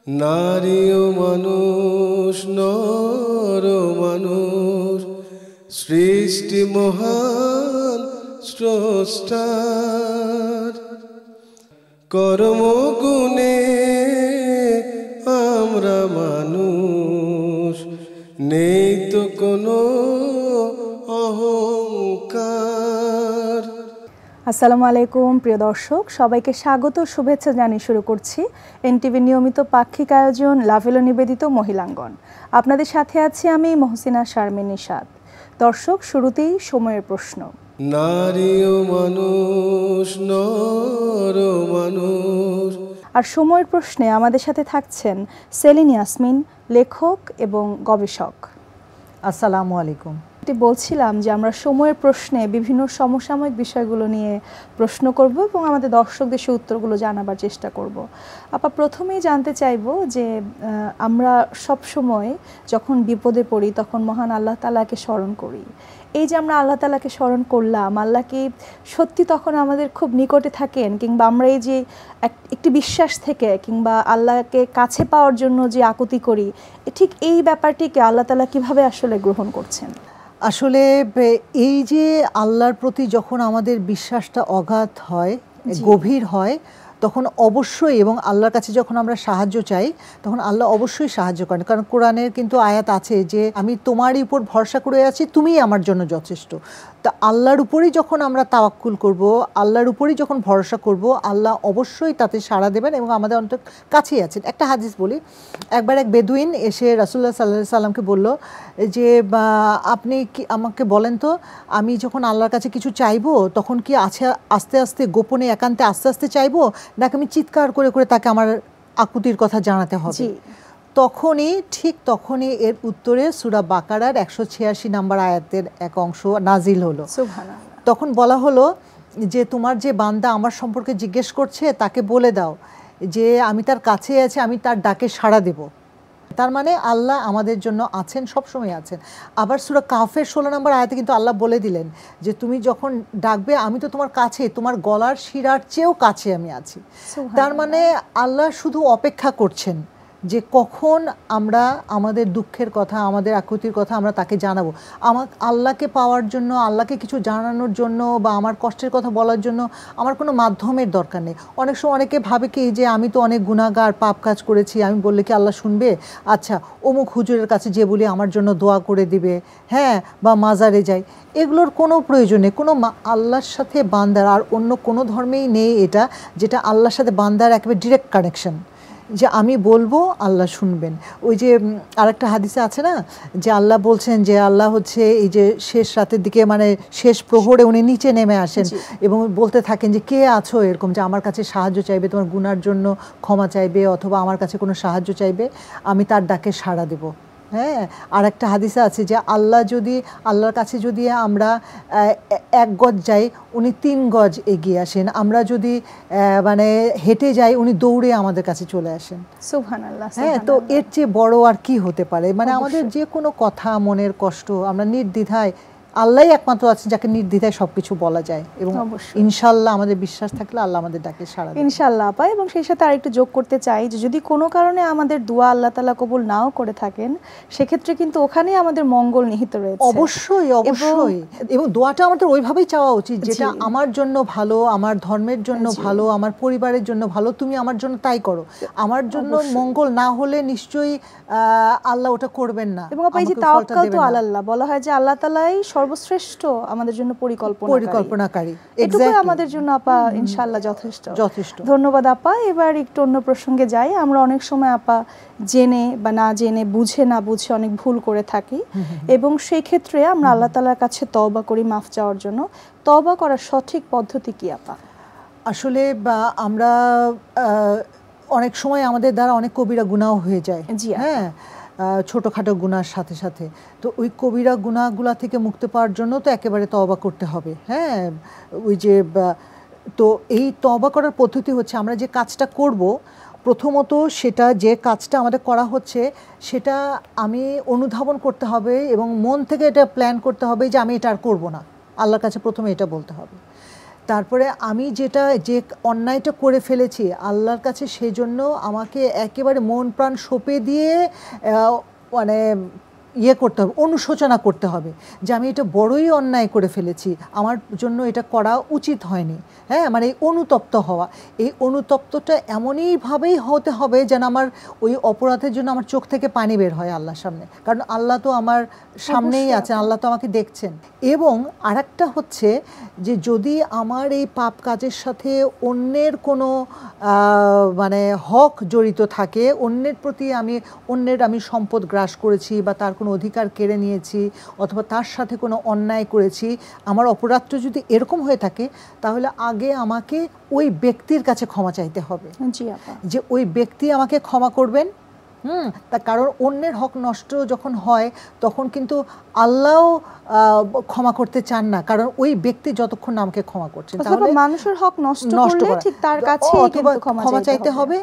নারী ও মানুষ, নর ও মানুষ, সৃষ্টি মহান স্রষ্টার। কর্মগুণে আমরা মানুষ, নেই তো কোনো অহংকার। আসসালামু আলাইকুম প্রিয় দর্শক, সবাইকে স্বাগত শুভেচ্ছা জানিয়ে শুরু করছি এনটিভি নিয়মিত পাক্ষিক আয়োজন লাভেলো নিবেদিত মহিলাঙ্গন। আপনাদের সাথে আছি আমি মহসিনা শারমিন নিশাত। দর্শক, শুরুতেই সময়ের প্রশ্ন। নারী ও মানুষ, নর ও মানুষ। আর সময়ের প্রশ্নে আমাদের সাথে থাকছেন সেলিন ইয়াসমিন, লেখক এবং গবেষক। আসসালামু আলাইকুম। বলছিলাম যে আমরা সময়ের প্রশ্নে বিভিন্ন সমসাময়িক বিষয়গুলো নিয়ে প্রশ্ন করব এবং আমাদের দর্শকদের সে উত্তরগুলো জানাবার চেষ্টা করব। আপা, প্রথমেই জানতে চাইব যে আমরা সব সময় যখন বিপদে পড়ি তখন মহান আল্লাহ তাআলাকে স্মরণ করি। এই যে আমরা আল্লাহ তাআলাকে স্মরণ করলাম, আল্লাহ কি সত্যি তখন আমাদের খুব নিকটে থাকেন, কিংবা আমরা এই যে একটি বিশ্বাস থেকে কিংবা আল্লাহকে কাছে পাওয়ার জন্য যে আকুতি করি, ঠিক এই ব্যাপারটিকে আল্লাহ তাআলা কিভাবে আসলে গ্রহণ করছেন? আসলে এই যে আল্লাহর প্রতি যখন আমাদের বিশ্বাসটা অগাধ হয়, গভীর হয়, তখন অবশ্যই, এবং আল্লাহর কাছে যখন আমরা সাহায্য চাই তখন আল্লাহ অবশ্যই সাহায্য করেন। কারণ কোরআনের কিন্তু আয়াত আছে যে আমি তোমারই উপর ভরসা করে আছি, তুমিই আমার জন্য যথেষ্ট। তা আল্লাহর উপরেই যখন আমরা তাওয়াক্কুল করব, আল্লাহর উপরেই যখন ভরসা করব, আল্লাহ অবশ্যই তাতে সাড়া দেবেন এবং আমাদের অন্তত কাছেই আছেন। একটা হাদিস বলি, একবার এক বেদুইন এসে রাসূলুল্লাহ সাল্লাল্লাহু আলাইহি সাল্লামকে বলল যে আপনি কি আমাকে বলেন তো, আমি যখন আল্লাহর কাছে কিছু চাইবো তখন কি আস্তে আস্তে গোপনে একান্তে আস্তে আস্তে চাইবো, নাকি আমি চিৎকার করে করে তাকে আমার আকুতির কথা জানাতে হবে? ঠিক তখনই এর উত্তরে সূরা বাকারার 186 নম্বর আয়াতের এক অংশ নাজিল হলো। তখন বলা হলো যে তোমার যে বান্দা আমার সম্পর্কে জিজ্ঞেস করছে তাকে বলে দাও যে আমি তার কাছে আছি, আমি তার ডাকে সাড়া দেব। তার মানে আল্লাহ আমাদের জন্য আছেন, সবসময় আছেন। আবার সূরা কাহফের 16 নম্বর আয়াতে কিন্তু আল্লাহ বলে দিলেন যে তুমি যখন ডাকবে আমি তো তোমার কাছে, তোমার গলার শিরার চেয়েও কাছে আমি আছি। তার মানে আল্লাহ শুধু অপেক্ষা করছেন যে কখন আমরা আমাদের দুঃখের কথা, আমাদের আকুতির কথা আমরা তাকে জানাবো। আল্লাহকে পাওয়ার জন্য, আল্লাহকে কিছু জানানোর জন্য বা আমার কষ্টের কথা বলার জন্য আমার কোনো মাধ্যমের দরকার নেই। অনেক সময় অনেকে ভাবে কি যে আমি তো অনেক গুনাহগার, পাপ কাজ করেছি, আমি বললে কি আল্লাহ শুনবে? আচ্ছা, অমুক হুজুরের কাছে যে বলি আমার জন্য দোয়া করে দিবে, হ্যাঁ, বা মাজারে যাই, এগুলোর কোনো প্রয়োজন নেই। আল্লাহর সাথে বান্দার আর অন্য কোনো ধর্মেই নেই এটা, যেটা আল্লাহর সাথে বান্দার একেবারে ডিরেক্ট কানেকশন, যে আমি বলবো আল্লাহ শুনবেন। ওই যে আরেকটা হাদিসে আছে না, যে আল্লাহ বলছেন যে আল্লাহ হচ্ছে এই যে শেষ রাতের দিকে, মানে শেষ প্রহরে উনি নিচে নেমে আসেন এবং বলতে থাকেন যে কে আছো এরকম যে আমার কাছে সাহায্য চাইবে, তোমার গুনার জন্য ক্ষমা চাইবে অথবা আমার কাছে কোনো সাহায্য চাইবে, আমি তার ডাকে সাড়া দেব। হ্যাঁ, আর একটা হাদিসে আছে যে আল্লাহর কাছে যদি আমরা 1 গজ যাই উনি 3 গজ এগিয়ে আসেন, আমরা যদি মানে হেঁটে যাই উনি দৌড়ে আমাদের কাছে চলে আসেন। সুবহানাল্লাহ। হ্যাঁ, তো এর চেয়ে বড় আর কি হতে পারে? মানে আমাদের যে কোনো কথা, মনের কষ্ট আমরা নির্দ্বিধায়, আল্লাহই একমাত্র আছেন যাকে নির্দ্বিধায় সবকিছু বলা যায়, এবং ইনশাআল্লাহ আমাদের বিশ্বাস থাকলে আল্লাহ আমাদের ডাকে সাড়া দেবেন ইনশাআল্লাহ আপা। এবং সেই সাথে আরেকটু যোগ করতে চাই যে যদি কোনো কারণে আমাদের দোয়া আল্লাহ তাআলা কবুল নাও করে থাকেন, সেক্ষেত্রে কিন্তু ওখানেই আমাদের মঙ্গল নিহিত রয়েছে। অবশ্যই অবশ্যই, এবং দোয়াটা আমাদের ওইভাবেই চাওয়া উচিত যেটা আমার জন্য ভালো, আমার ধর্মের জন্য ভালো, আমার পরিবারের জন্য ভালো, তুমি আমার জন্য তাই করো। আমার জন্য মঙ্গল না হলে নিশ্চয়ই আল্লাহ ওটা করবেন না। এবং আপা, এই যে তাওয়াক্কাল তো আল্লাহ বলা হয় যে আল্লাহ তাআলাই সর্বশ্রেষ্ঠ আমাদের জন্য পরিকল্পনাকারী। এটুকুই আমাদের জন্য আপা ইনশাআল্লাহ যথেষ্ট। ধন্যবাদ আপা। এবার একটু অন্য প্রসঙ্গে যাই। আমরা অনেক সময় আপা জেনে বা না জেনে, বুঝে না বুঝে অনেক ভুল করে থাকি, এবং সেই ক্ষেত্রে আমরা আল্লাহ তাআলার কাছে তওবা করি মাফ চাওয়ার জন্য। তওবা করার সঠিক পদ্ধতি কি আপা? আসলে আমরা অনেক সময় আমাদের দ্বারা অনেক কবিরা গুনাহ হয়ে যায়। হ্যাঁ, ছোটোখাটো গুনার সাথে সাথে, তো ওই কবিরা গুনাহগুলা থেকে মুক্তি পাওয়ার জন্য তো একেবারে তওবা করতে হবে। হ্যাঁ, ওই যে তো এই তওবা করার পদ্ধতি হচ্ছে আমরা যে কাজটা করব, প্রথমত সেটা যে কাজটা আমাদের করা হচ্ছে সেটা আমি অনুধাবন করতে হবে এবং মন থেকে এটা প্ল্যান করতে হবে যে আমি এটা আর করবো না। আল্লাহর কাছে প্রথমে এটা বলতে হবে। তারপরে আমি যে অন্যায়টা করে ফেলেছি আল্লাহর কাছে, সেজন্য আমাকে একেবারে মন প্রাণ সঁপে দিয়ে মানে করতে হবে, অনুশোচনা করতে হবে যে আমি এটা বড়ই অন্যায় করে ফেলেছি, আমার জন্য এটা করা উচিত হয়নি। হ্যাঁ, মানে এই অনুতপ্ত হওয়া, এই অনুতপ্তটা এমনইভাবেই হতে হবে যেন আমার ওই অপরাধের জন্য আমার চোখ থেকে পানি বের হয় আল্লাহর সামনে, কারণ আল্লাহ তো আমার সামনেই আছেন, আল্লাহ তো আমাকে দেখছেন। এবং আরেকটা হচ্ছে যে যদি আমার এই পাপ কাজের সাথে অন্যের কোনো মানে হক জড়িত থাকে, অন্যের প্রতি আমি সম্পদ গ্রাস করেছি বা তার কোনো অধিকার কেড়ে নিয়েছি অথবা তার সাথে কোনো অন্যায় করেছি, আমার অপরাধটা যদি এরকম হয়ে থাকে, তাহলে আগে আমাকে ওই ব্যক্তির কাছে ক্ষমা চাইতে হবে যে ওই ব্যক্তি আমাকে ক্ষমা করবেন। তার কারণ অন্যের হক নষ্ট যখন হয় তখন কিন্তু আল্লাহ ক্ষমা করতে চান না, কারণ ওই ব্যক্তি যতক্ষণ না আমাকে ক্ষমা করছেন, তাহলে মানুষের হক নষ্ট করলে ঠিক তার কাছেই কিন্তু ক্ষমা চাইতে হবে।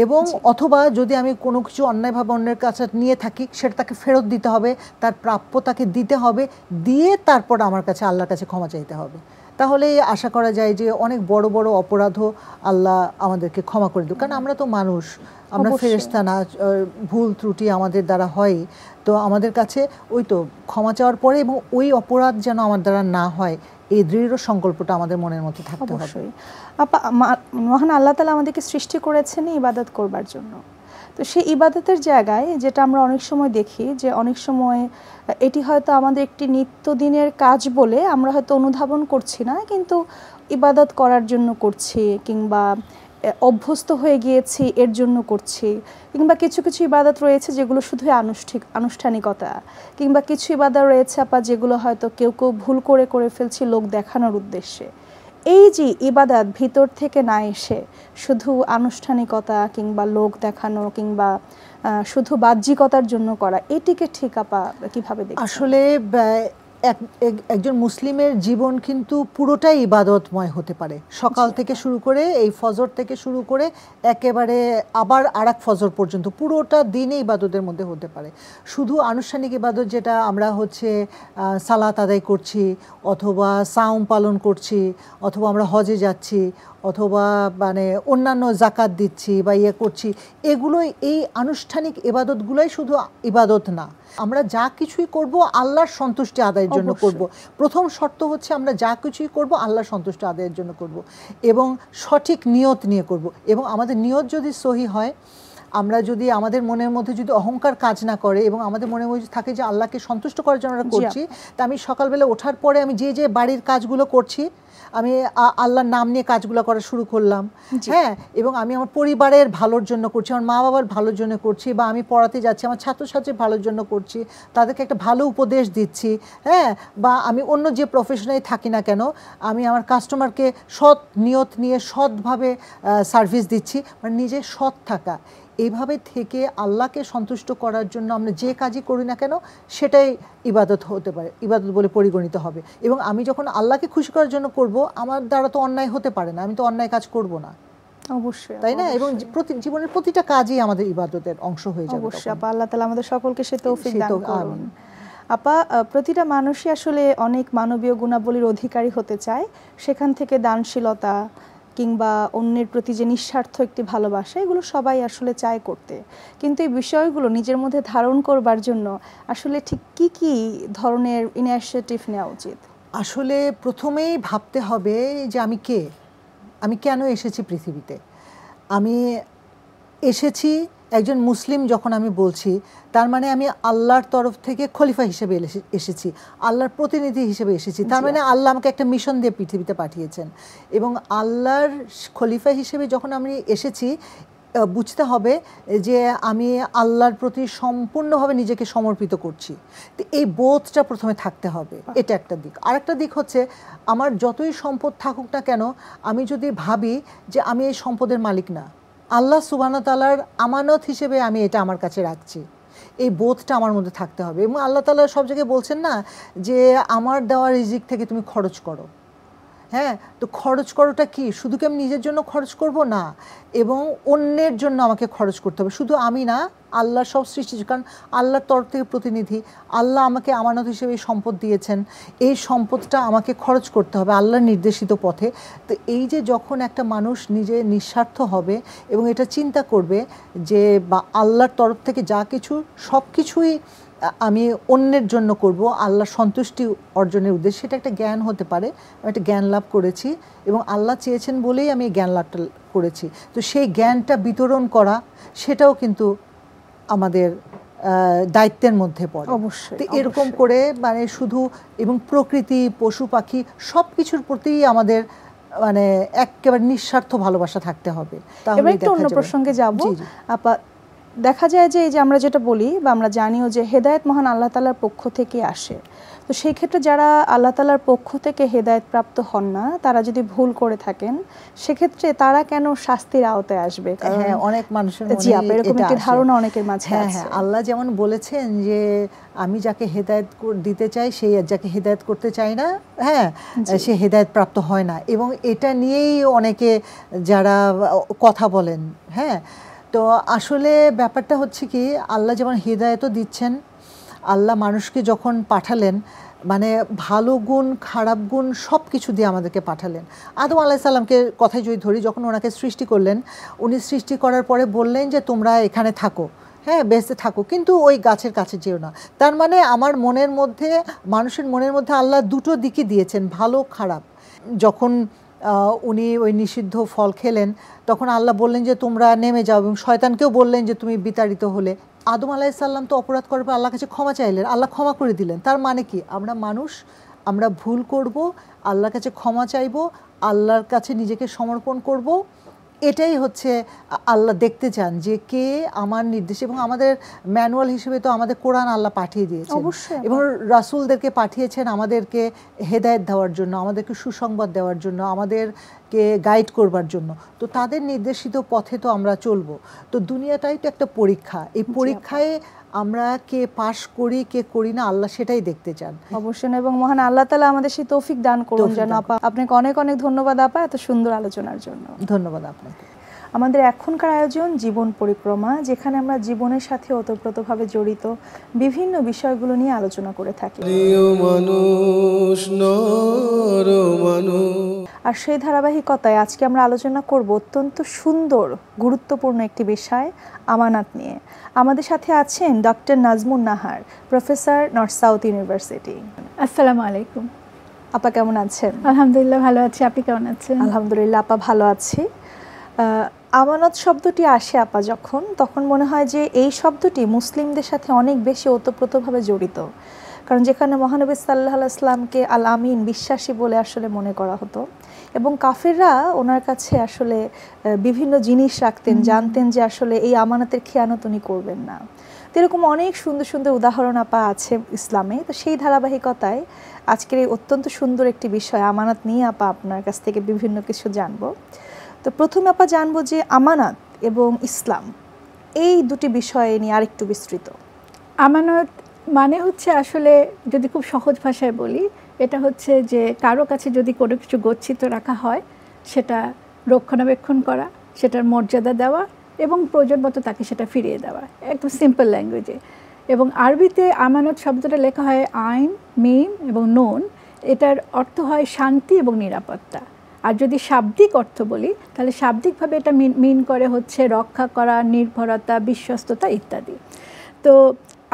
এবং অথবা যদি আমি কোনো কিছু অন্যায়ভাবে অন্যের কাছে নিয়ে থাকি, সেটা তাকে ফেরত দিতে হবে, তার প্রাপ্য তাকে দিতে হবে, দিয়ে তারপর আমার কাছে আল্লাহর কাছে ক্ষমা চাইতে হবে। তাহলে আশা করা যায় যে অনেক বড় বড় অপরাধও আল্লাহ আমাদেরকে ক্ষমা করে দেবে, কারণ আমরা তো মানুষ, আমরা ফেরেশতা না, ভুল ত্রুটি আমাদের দ্বারা হয়। তো আমাদের কাছে ওই তো ক্ষমা চাওয়ার পরে এবং ওই অপরাধ যেন আমার দ্বারা না হয়, এই দৃঢ় সংকল্পটা আমাদের মনের মধ্যে থাকতে হবে। আপা, মহান আল্লাহ তাআলা আমাদেরকে সৃষ্টি করেছেন ইবাদত করবার জন্য। তো সেই ইবাদতের জায়গায় যেটা আমরা অনেক সময় দেখি যে অনেক সময় এটি হয়তো আমাদের একটি নিত্যদিনের কাজ বলে আমরা হয়তো অনুধাবন করছি না, কিন্তু ইবাদত করার জন্য করছি কিংবা অভ্যস্ত হয়ে গিয়েছি এর জন্য করছি, কিংবা কিছু কিছু ইবাদত রয়েছে যেগুলো শুধু আনুষ্ঠানিকতা, কিংবা কিছু ইবাদত রয়েছে আপা যেগুলো হয়তো কেউ কেউ ভুল করে ফেলছি লোক দেখানোর উদ্দেশ্যে। এই যে ইবাদত ভিতর থেকে না এসে শুধু আনুষ্ঠানিকতা কিংবা লোক দেখানো কিংবা শুধু বাহ্যিকতার জন্য করা, এটিকে ঠিক আপা কিভাবে দেখছেন? আসলে একজন মুসলিমের জীবন কিন্তু পুরোটাই ইবাদতময় হতে পারে, সকাল থেকে শুরু করে এই ফজর থেকে শুরু করে একেবারে আবার আরেক ফজর পর্যন্ত পুরোটা দিনে ইবাদতের মধ্যে হতে পারে। শুধু আনুষ্ঠানিক ইবাদত যেটা আমরা সালাত আদায় করছি অথবা সাওম পালন করছি অথবা আমরা হজে যাচ্ছি অথবা মানে অন্যান্য জাকাত দিচ্ছি বা করছি, এগুলোই এই আনুষ্ঠানিক ইবাদতগুলোই শুধু ইবাদত না। আমরা যা কিছুই করব আল্লাহর সন্তুষ্টি আদায়ের জন্য করব। প্রথম শর্ত হচ্ছে আমরা যা কিছুই করব আল্লাহর সন্তুষ্টি আদায়ের জন্য করব এবং সঠিক নিয়ত নিয়ে করব। এবং আমাদের নিয়ত যদি সহি হয়, আমরা যদি আমাদের মনের মধ্যে যদি অহংকার কাজ না করে এবং আমাদের মনের মধ্যে থাকে যে আল্লাহকে সন্তুষ্ট করার জন্য আমরা করছি, তা আমি সকালবেলা ওঠার পরে আমি যে বাড়ির কাজগুলো করছি আমি আল্লাহর নাম নিয়ে কাজগুলো করা শুরু করলাম, হ্যাঁ, এবং আমি আমার পরিবারের ভালোর জন্য করছি, আমার মা বাবার ভালোর জন্য করছি, বা আমি পড়াতে যাচ্ছি আমার ছাত্রছাত্রীর ভালোর জন্য করছি, তাদেরকে একটা ভালো উপদেশ দিচ্ছি, হ্যাঁ, বা আমি অন্য যে প্রফেশনেই থাকি না কেন আমি আমার কাস্টমারকে সৎ নিয়ত নিয়ে সৎভাবে সার্ভিস দিচ্ছি, মানে নিজে সৎ থাকা। এইভাবে থেকে আল্লাহকে সন্তুষ্ট করার জন্য আমরা যে কাজই করি না কেন সেটাই ইবাদত হতে পারে, ইবাদত বলে পরিগণিত হবে। এবং আমি যখন আল্লাহকে খুশি করার জন্য করব, আমার দ্বারা তো অন্যায় হতে পারে না, আমি তো অন্যায় কাজ করব না, অবশ্যই, তাই না? এবং জীবনের প্রতিটা কাজই আমাদের ইবাদতের অংশ হয়ে যাবে। অবশ্যই আপা, আল্লাহ তাআলা আমাদের সকলকে সে তৌফিক দান করুন। আপা, প্রতিটা মানুষই আসলে অনেক মানবীয় গুণাবলীর অধিকারী হতে চায়, সেখান থেকে দানশীলতা কিংবা অন্যের প্রতি যে নিঃস্বার্থ একটি ভালোবাসা, এগুলো সবাই আসলে চায় করতে, কিন্তু এই বিষয়গুলো নিজের মধ্যে ধারণ করবার জন্য আসলে ঠিক কি কি ধরনের ইনিশিয়েটিভ নেওয়া উচিত? আসলে প্রথমেই ভাবতে হবে যে আমি কেন এসেছি পৃথিবীতে। আমি এসেছি একজন মুসলিম যখন আমি বলছি, তার মানে আমি আল্লাহর তরফ থেকে খলিফা হিসেবে এসেছি, আল্লাহর প্রতিনিধি হিসেবে এসেছি। তার মানে আল্লাহ আমাকে একটা মিশন দিয়ে পৃথিবীতে পাঠিয়েছেন, এবং আল্লাহর খলিফা হিসেবে যখন আমি এসেছি বুঝতে হবে যে আমি আল্লাহর প্রতি সম্পূর্ণভাবে নিজেকে সমর্পিত করছি। তো এই বোধটা প্রথমে থাকতে হবে, এটা একটা দিক। আরেকটা দিক হচ্ছে আমার যতই সম্পদ থাকুক না কেন, আমি যদি ভাবি যে আমি এই সম্পদের মালিক না, আল্লাহ সুবহানাহু ওয়া তাআলার আমানত হিসেবে আমি এটা আমার কাছে রাখছি, এই বোধটা আমার মধ্যে থাকতে হবে। এবং আল্লাহ তাআলা সব জায়গায় বলছেন না যে আমার দেওয়া রিজিক থেকে তুমি খরচ করো, হ্যাঁ, তো খরচ করাটা কি শুধু কি আমি নিজের জন্য খরচ করব না, এবং অন্যের জন্য আমাকে খরচ করতে হবে। শুধু আমি না, আল্লাহ সব সৃষ্টি, কারণ আল্লাহর তরফ থেকে প্রতিনিধি, আল্লাহ আমাকে আমানত হিসেবে এই সম্পদ দিয়েছেন, এই সম্পদটা আমাকে খরচ করতে হবে আল্লাহর নির্দেশিত পথে। তো এই যে যখন একটা মানুষ নিজে নিঃস্বার্থ হবে এবং এটা চিন্তা করবে যে বা আল্লাহর তরফ থেকে যা কিছু সব কিছুই আমি অন্যের জন্য করব আল্লাহর সন্তুষ্টি অর্জনের উদ্দেশ্যে, সেটা একটা জ্ঞান হতে পারে। আমি একটা জ্ঞান লাভ করেছি এবং আল্লাহ চেয়েছেন বলেই আমি এই জ্ঞান লাভটা করেছি। তো সেই জ্ঞানটা বিতরণ করা সেটাও কিন্তু আমাদের দায়িত্বের মধ্যে পড়ে। অবশ্যই। তো এরকম করে মানে শুধু, এবং প্রকৃতি, পশু পাখি সব কিছুর প্রতিই আমাদের মানে একেবারে নিঃস্বার্থ ভালোবাসা থাকতে হবে। এবার একটু অন্য প্রসঙ্গে যাব আপা। দেখা যায় যে এই যে আমরা যেটা বলি বা আমরা জানিও যে হেদায়েত মহান আল্লাহ তাআলার পক্ষ থেকে আসে, তো সেই ক্ষেত্রে যারা আল্লাহ তাআলার পক্ষ থেকে হেদায়েত প্রাপ্ত হন না, তারা যদি ভুল করে থাকেন সেক্ষেত্রে তারা কেন শাস্তির আওতায় আসবে? হ্যাঁ, অনেক মানুষের মনে এরকম একটি ধারণা অনেকের মাঝে আছে। হ্যাঁ, আল্লাহ যেমন বলেছেন যে আমি যাকে হেদায়েত দিতে চাই সেই যাকে হেদায়েত করতে চাই না, হ্যাঁ, সে হেদায়েত প্রাপ্ত হয় না। এবং এটা নিয়েই অনেকে যারা কথা বলেন, হ্যাঁ, তো আসলে ব্যাপারটা হচ্ছে কি, আল্লাহ যেমন হেদায়েতও দিচ্ছেন, আল্লাহ মানুষকে যখন পাঠালেন মানে ভালো গুণ খারাপ গুণ সব কিছু দিয়ে আমাদেরকে পাঠালেন। আদম আলাইহিস সালামকে কথাই যদি ধরি, যখন ওনাকে সৃষ্টি করলেন, উনি সৃষ্টি করার পরে বললেন যে তোমরা এখানে থাকো, হ্যাঁ, বেঁচে থাকো, কিন্তু ওই গাছের কাছে যেও না। তার মানে আমার মনের মধ্যে, মানুষের মনের মধ্যে আল্লাহ দুটো দিকই দিয়েছেন, ভালো খারাপ। যখন উনি ওই নিষিদ্ধ ফল খেলেন তখন আল্লাহ বললেন যে তোমরা নেমে যাও, এবং শয়তানকেও বললেন যে তুমি বিতাড়িত হলে। আদম আলাইহিস সালাম তো অপরাধ করার পর আল্লাহর কাছে ক্ষমা চাইলেন, আল্লাহ ক্ষমা করে দিলেন। তার মানে কি, আমরা মানুষ, আমরা ভুল করব, আল্লাহর কাছে ক্ষমা চাইব, আল্লাহর কাছে নিজেকে সমর্পণ করব। এটাই হচ্ছে আল্লাহ দেখতে চান যে কে আমার নির্দেশ। এবং আমাদের ম্যানুয়াল হিসেবে তো আমাদের কোরআন আল্লাহ পাঠিয়ে দিয়েছেন, এবং রাসূলদেরকে পাঠিয়েছেন আমাদেরকে হেদায়েত দেওয়ার জন্য, আমাদেরকে সুসংবাদ দেওয়ার জন্য, আমাদেরকে গাইড করবার জন্য। তো তাদের নির্দেশিত পথে তো আমরা চলবো। তো দুনিয়াটাই তো একটা পরীক্ষা, এই পরীক্ষায় আমরা কে পাশ করি কে করি না আল্লাহ সেটাই দেখতে চান। অবশ্যই, এবং মহান আল্লাহ তাআলা আমাদের সেই তৌফিক দান করুন যেন। আপা, আপনাকে অনেক অনেক ধন্যবাদ আপা এত সুন্দর আলোচনার জন্য। ধন্যবাদ আপনাকে। আমাদের এখনকার আয়োজন জীবন পরিক্রমা, যেখানে আমরা জীবনের সাথে ওতপ্রোতভাবে জড়িত বিভিন্ন বিষয়গুলো নিয়ে আলোচনা করে থাকি। আর সেই ধারাবাহিকতায় আজকে আমরা আলোচনা করব অত্যন্ত সুন্দর গুরুত্বপূর্ণ একটি বিষয়, আমানাত নিয়ে। আমাদের সাথে আছেন doctor Najmun Nahar, professor North South University. আসসালামু আলাইকুম। আপা কেমন আছেন? আলহামদুলিল্লাহ ভালো আছি, আপনি কেমন আছেন? আলহামদুলিল্লাহ আপা ভালো আছি। আমানত শব্দটি আসে আপা যখন, তখন মনে হয় যে এই শব্দটি মুসলিমদের সাথে অনেক বেশি ওতপ্রোতভাবে জড়িত। কারণ যেখানে মহানবী সাল্লাল্লাহু আলাইহি ওয়াসাল্লামকে আল আমিন, বিশ্বাসী বলে আসলে মনে করা হতো, এবং কাফেররা ওনার কাছে আসলে বিভিন্ন জিনিস রাখতেন, জানতেন যে আসলে এই আমানতের খেয়ানত উনি করবেন না। তো এরকম অনেক সুন্দর সুন্দর উদাহরণ আপা আছে ইসলামে। তো সেই ধারাবাহিকতায় আজকের এই অত্যন্ত সুন্দর একটি বিষয় আমানত নিয়ে আপা আপনার কাছ থেকে বিভিন্ন কিছু জানবো। তো প্রথমে আপা জানবো যে আমানত এবং ইসলাম এই দুটি বিষয়ে নিয়ে আরেকটু বিস্তৃত। আমানত মানে হচ্ছে আসলে যদি খুব সহজ ভাষায় বলি, এটা হচ্ছে যে কারো কাছে যদি কোনো কিছু গচ্ছিত রাখা হয় সেটা রক্ষণাবেক্ষণ করা, সেটার মর্যাদা দেওয়া এবং প্রয়োজন মতো তাকে সেটা ফিরিয়ে দেওয়া, একদম সিম্পল ল্যাঙ্গুয়েজে। এবং আরবিতে আমানত শব্দটা লেখা হয় আইন, মিম এবং নুন। এটার অর্থ হয় শান্তি এবং নিরাপত্তা। আর যদি শাব্দিক অর্থ বলি তাহলে শাব্দিকভাবে এটা মিন করে হচ্ছে রক্ষা করা, নির্ভরতা, বিশ্বস্ততা ইত্যাদি। তো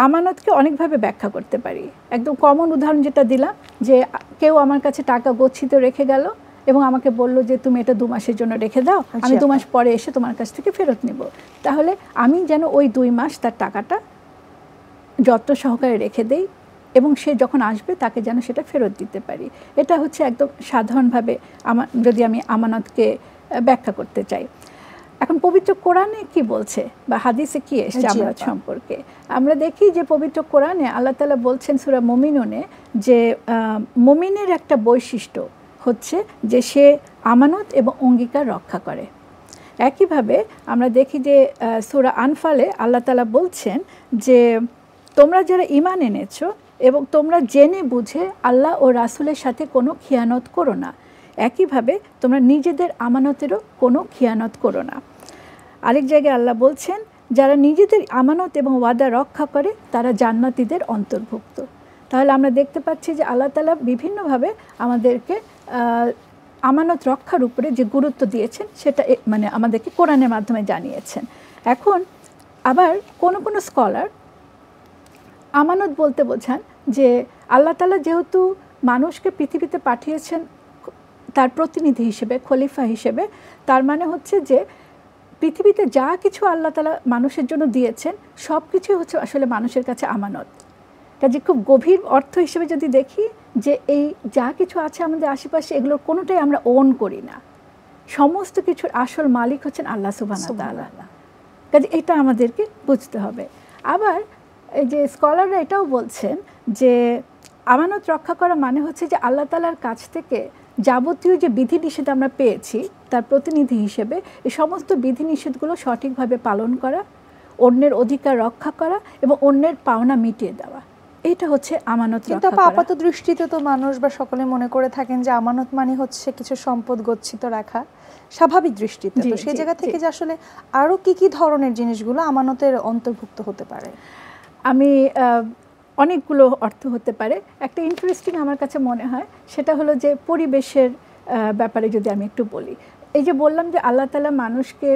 আমানতকে অনেকভাবে ব্যাখ্যা করতে পারি। একদম কমন উদাহরণ যেটা দিলাম, যে কেউ আমার কাছে টাকা গচ্ছিত রেখে গেল এবং আমাকে বলল যে তুমি এটা 2 মাসের জন্য রেখে দাও, আমি 2 মাস পরে এসে তোমার কাছ থেকে ফেরত নেব। তাহলে আমি যেন ওই 2 মাস তার টাকাটা যত্ন সহকারে রেখে দেই এবং সে যখন আসবে তাকে যেন সেটা ফেরত দিতে পারি। এটা হচ্ছে একদম সাধারণভাবে যদি আমি আমানতকে ব্যাখ্যা করতে চাই। এখন পবিত্র কোরআনে কি বলছে বা হাদিসে কি এসেছে আমানত সম্পর্কে, আমরা দেখি যে পবিত্র কোরআনে আল্লাহ তাআলা বলছেন সূরা মুমিনুনে যে মুমিনের একটা বৈশিষ্ট্য হচ্ছে যে সে আমানত এবং অঙ্গীকার রক্ষা করে। একইভাবে আমরা দেখি যে সূরা আনফালে আল্লাহ তাআলা বলছেন যে তোমরা যারা ঈমান এনেছো এবং তোমরা জেনে বুঝে আল্লাহ ও রাসূলের সাথে কোনো খিয়ানত করো না। একইভাবে তোমরা নিজেদের আমানতেরও কোনো খিয়ানত করো না। আরেক জায়গায় আল্লাহ বলছেন, যারা নিজেদের আমানত এবং ওয়াদা রক্ষা করে তারা জান্নাতীদের অন্তর্ভুক্ত। তাহলে আমরা দেখতে পাচ্ছি যে আল্লাহ তাআলা বিভিন্নভাবে আমাদেরকে আমানত রক্ষার উপরে যে গুরুত্ব দিয়েছেন সেটা মানে আমাদেরকে কোরআনের মাধ্যমে জানিয়েছেন। এখন আবার কোনো স্কলার আমানত বলতে বোঝান যে আল্লাহ তাআলা যেহেতু মানুষকে পৃথিবীতে পাঠিয়েছেন তার প্রতিনিধি হিসেবে, খলিফা হিসেবে, তার মানে হচ্ছে যে পৃথিবীতে যা কিছু আল্লাহ তাআলা মানুষের জন্য দিয়েছেন সব কিছুই হচ্ছে আসলে মানুষের কাছে আমানত। কাজে খুব গভীর অর্থ হিসেবে যদি দেখি যে এই যা কিছু আছে আমাদের আশেপাশে এগুলোর কোনোটাই আমরা ওন করি না, সমস্ত কিছুর আসল মালিক হচ্ছেন আল্লাহ সুবহানাহু ওয়া তাআলা। কাজে এটা আমাদেরকে বুঝতে হবে। আবার এই যে স্কলাররা এটাও বলছেন যে আমানত রক্ষা করা মানে হচ্ছে যে আল্লাহ তাআলার কাছ থেকে যাবতীয় যে বিধিনিষেধ আমরা পেয়েছি তার প্রতিনিধি হিসেবে এই সমস্ত বিধিনিষেধগুলো সঠিকভাবে পালন করা, অন্যের অধিকার রক্ষা করা এবং অন্যের পাওনা মিটিয়ে দেওয়া, এটা হচ্ছে আমানত রক্ষা করা। আপাত দৃষ্টিতে তো মানুষ বা সকলে মনে করে থাকেন যে আমানত মানে হচ্ছে কিছু সম্পদ গচ্ছিত রাখা, স্বাভাবিক দৃষ্টিতে। তো সেই জায়গা থেকে যে আসলে আরো কি ধরনের জিনিসগুলো আমানতের অন্তর্ভুক্ত হতে পারে? আমি অনেকগুলো অর্থ হতে পারে। একটা ইন্টারেস্টিং আমার কাছে মনে হয় সেটা হলো যে পরিবেশের ব্যাপারে যদি আমি একটু বলি। এই যে বললাম যে আল্লাহ তাআলা মানুষকে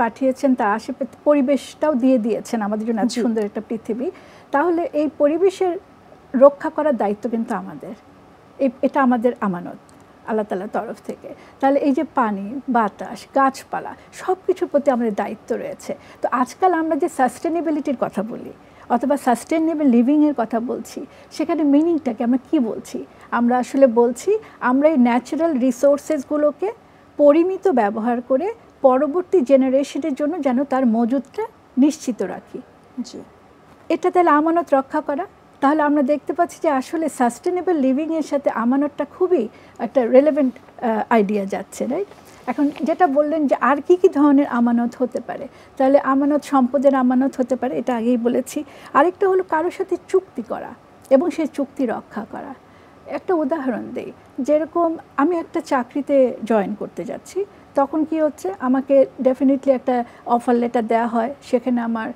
পাঠিয়েছেন, তার আশেপাশে পরিবেশটাও দিয়ে দিয়েছেন আমাদের জন্য এত সুন্দর একটা পৃথিবী। তাহলে এই পরিবেশের রক্ষা করার দায়িত্ব কিন্তু আমাদের, এটা আমাদের আমানত আল্লাহ তাআলার তরফ থেকে। তাহলে এই যে পানি, বাতাস, গাছপালা সব কিছুর প্রতি আমাদের দায়িত্ব রয়েছে। তো আজকাল আমরা যে সাস্টেনেবিলিটির কথা বলি অথবা সাস্টেনেবল লিভিংয়ের কথা বলছি, সেখানে মিনিংটাকে আমরা কি বলছি? আমরা আসলে বলছি আমরা এই ন্যাচারাল রিসোর্সেসগুলোকে পরিমিত ব্যবহার করে পরবর্তী জেনারেশনের জন্য যেন তার মজুদটা নিশ্চিত রাখি। জি, এটা তাহলে আমানত রক্ষা করা। তাহলে আমরা দেখতে পাচ্ছি যে আসলে সাস্টেনেবল লিভিংয়ের সাথে আমানতটা খুবই একটা রেলেভেন্ট আইডিয়া যাচ্ছে, রাইট? এখন যেটা বললেন যে আর কি ধরনের আমানত হতে পারে, তাহলে আমানত সম্পদের আমানত হতে পারে, এটা আগেই বলেছি। আরেকটা হলো কারোর সাথে চুক্তি করা এবং সেই চুক্তি রক্ষা করা। একটা উদাহরণ দেই, যেরকম আমি একটা চাকরিতে জয়েন করতে যাচ্ছি, তখন কি হচ্ছে, আমাকে ডেফিনেটলি একটা অফার লেটার দেওয়া হয়, সেখানে আমার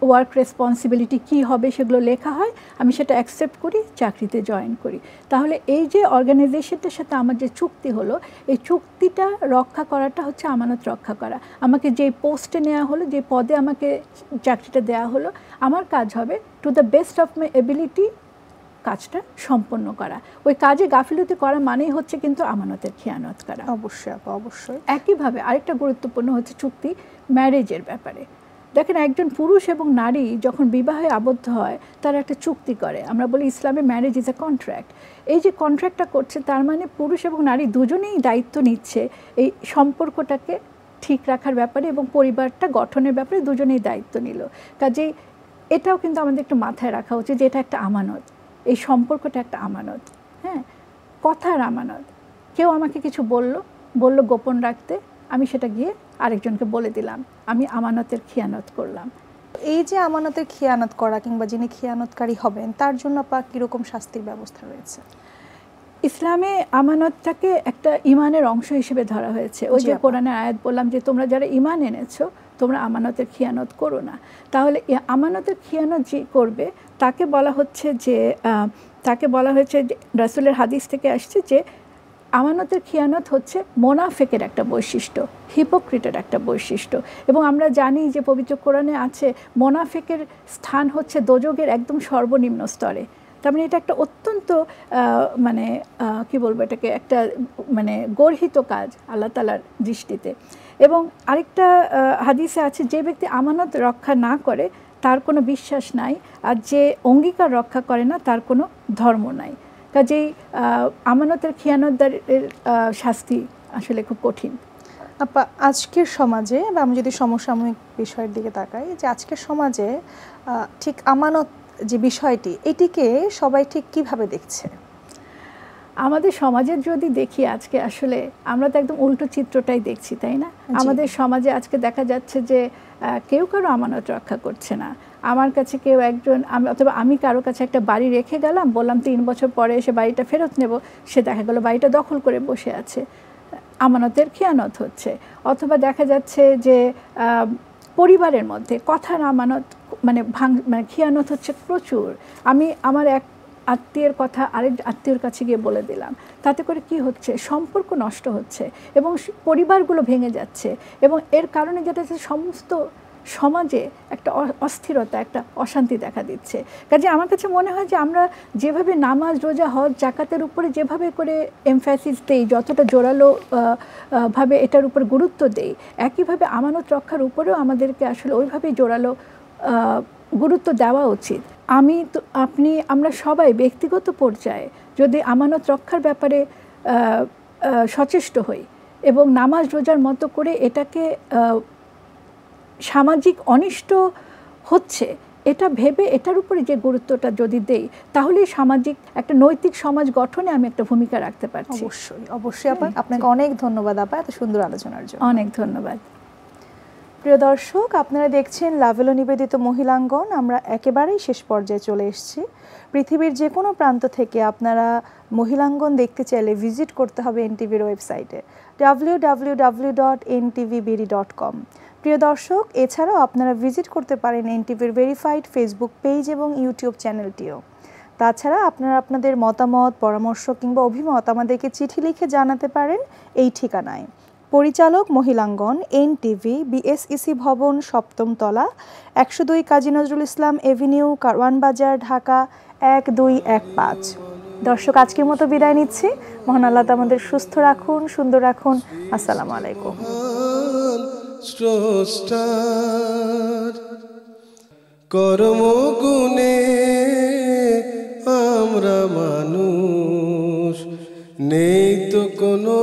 ওয়ার্ক রেসপন্সিবিলিটি কী হবে সেগুলো লেখা হয়, আমি সেটা অ্যাকসেপ্ট করি, চাকরিতে জয়েন করি। তাহলে এই যে অর্গানাইজেশনটার সাথে আমার যে চুক্তি হলো, এই চুক্তিটা রক্ষা করাটা হচ্ছে আমানত রক্ষা করা। আমাকে যে পোস্টে নেওয়া হলো, যে পদে আমাকে চাকরিটা দেওয়া হলো, আমার কাজ হবে to the best of my ability কাজটা সম্পন্ন করা। ওই কাজে গাফিলতি করা মানেই হচ্ছে কিন্তু আমানতের খেয়ানত করা। অবশ্যই। একইভাবে আরেকটা গুরুত্বপূর্ণ হচ্ছে চুক্তি ম্যারেজের ব্যাপারে। দেখেন, একজন পুরুষ এবং নারী যখন বিবাহে আবদ্ধ হয় তারা একটা চুক্তি করে। আমরা বলি ইসলামে ম্যারেজ ইজ এ কন্ট্রাক্ট। এই যে কন্ট্রাক্টটা করছে তার মানে পুরুষ এবং নারী দুজনেই দায়িত্ব নিচ্ছে এই সম্পর্কটাকে ঠিক রাখার ব্যাপারে এবং পরিবারটা গঠনের ব্যাপারে দুজনেই দায়িত্ব নিল। কাজেই এটাও কিন্তু আমাদের একটু মাথায় রাখা উচিত যে এটা একটা আমানত, এই সম্পর্কটা একটা আমানত। হ্যাঁ, কথার আমানত। কেউ আমাকে কিছু বলল গোপন রাখতে, আমি সেটা গিয়ে আরেকজনকে বলে দিলাম, আমি আমানতের খিয়ানত করলাম। এই যে আমানতের খিয়ানত করা কিংবা যিনি খিয়ানতকারী হবেন তার জন্য কীরকম শাস্তির ব্যবস্থা রয়েছে? ইসলামে আমানতটাকে একটা ইমানের অংশ হিসেবে ধরা হয়েছে। ওই যে কোরআনের আয়াত বললাম যে তোমরা যারা ইমান এনেছো তোমরা আমানতের খিয়ানত করো না। তাহলে আমানতের খিয়ানত যে করবে তাকে বলা হচ্ছে যে রাসূলের হাদিস থেকে আসছে যে আমানতের খিয়ানত হচ্ছে মোনাফেকের একটা বৈশিষ্ট্য, হিপোক্রিটের একটা বৈশিষ্ট্য। এবং আমরা জানি যে পবিত্র কোরআনে আছে মোনাফেকের স্থান হচ্ছে দোজখের একদম সর্বনিম্ন স্তরে। তার মানে এটা একটা অত্যন্ত কি বলবো, এটাকে একটা গর্হিত কাজ আল্লাহ তাআলার দৃষ্টিতে। এবং আরেকটা হাদিসে আছে যে ব্যক্তি আমানত রক্ষা না করে তার কোনো বিশ্বাস নাই, আর যে অঙ্গীকার রক্ষা করে না তার কোনো ধর্ম নাই। কাজেই আমানতের খিয়ানতদারের শাস্তি আসলে খুব কঠিন। আপা, আজকের সমাজে বা আমি যদি সমসাময়িক বিষয়ের দিকে তাকাই, যে আজকের সমাজে ঠিক আমানত যে বিষয়টি, এটিকে সবাই ঠিক কিভাবে দেখছে? আমাদের সমাজের যদি দেখি আজকে আসলে আমরা তো একদম উল্টো চিত্রটাই দেখছি, তাই না? আমাদের সমাজে আজকে দেখা যাচ্ছে যে কেউ কারো আমানত রক্ষা করছে না। আমার কাছে কেউ একজন অথবা আমি কারো কাছে একটা বাড়ি রেখে গেলাম, বললাম 3 বছর পরে এসে বাড়িটা ফেরত নেব, সে দেখা গেল বাড়িটা দখল করে বসে আছে, আমানতের খেয়ানত হচ্ছে। অথবা দেখা যাচ্ছে যে পরিবারের মধ্যে কথার আমানত মানে খেয়ানত হচ্ছে প্রচুর। আমি আমার এক আত্মীয়ের কথা আরেক আত্মীয়র কাছে গিয়ে বলে দিলাম, তাতে করে কি হচ্ছে, সম্পর্ক নষ্ট হচ্ছে এবং পরিবারগুলো ভেঙে যাচ্ছে, এবং এর কারণে যেটা হচ্ছে সমস্ত সমাজে একটা অস্থিরতা, একটা অশান্তি দেখা দিচ্ছে। কাজে আমার কাছে মনে হয় যে আমরা যেভাবে নামাজ, রোজা, হজ, জাকাতের উপরে যেভাবে করে এমফ্যাসিস দেই, যতটা জোরালো ভাবে এটার উপর গুরুত্ব দেই, একইভাবে আমানত রক্ষার উপরেও আমাদেরকে আসলে ওইভাবেই জোরালো গুরুত্ব দেওয়া উচিত। আমরা সবাই ব্যক্তিগত পর্যায়ে যদি আমানত রক্ষার ব্যাপারে সচেষ্ট হই এবং নামাজ রোজার মতো করে এটাকে সামাজিক অনিষ্ট হচ্ছে এটা ভেবে এটার উপরে যে গুরুত্বটা যদি দেই, তাহলে সামাজিক একটা নৈতিক সমাজ গঠনে আমি একটা ভূমিকা রাখতে পারছি। অবশ্যই অবশ্যই আপা, আপনাকে অনেক ধন্যবাদ আপা এত সুন্দর আলোচনার জন্য। অনেক ধন্যবাদ। প্রিয় দর্শক, আপনারা দেখছেন লাভেলো নিবেদিত মহিলাঙ্গন। আমরা একেবারেই শেষ পর্যায়ে চলে এসেছি। পৃথিবীর যে কোনো প্রান্ত থেকে আপনারা মহিলাঙ্গন দেখতে চাইলে ভিজিট করতে হবে এনটিভির ওয়েবসাইটে www.ntvbd.com। প্রিয় দর্শক, এছাড়াও আপনারা ভিজিট করতে পারেন এনটিভির ভেরিফাইড ফেসবুক পেজ এবং ইউটিউব চ্যানেলটিও। তাছাড়া আপনারা আপনাদের মতামত, পরামর্শ কিংবা অভিমত আমাদেরকে চিঠি লিখে জানাতে পারেন এই ঠিকানায়। পরিচালক মহিলাঙ্গন, এনটিভি, বিএসইসি ভবন, 7ম তলা, 102 কাজী নজরুল ইসলাম এভিনিউ, কারওয়ান বাজার, ঢাকা 1215। দর্শক, আজকের মতো বিদায় নিচ্ছি। মহান আল্লাহ আমাদের সুস্থ রাখুন, সুন্দর রাখুন। আসসালামু আলাইকুম। কর্মগুণে আমরা মানুষ, নেই তো কোনো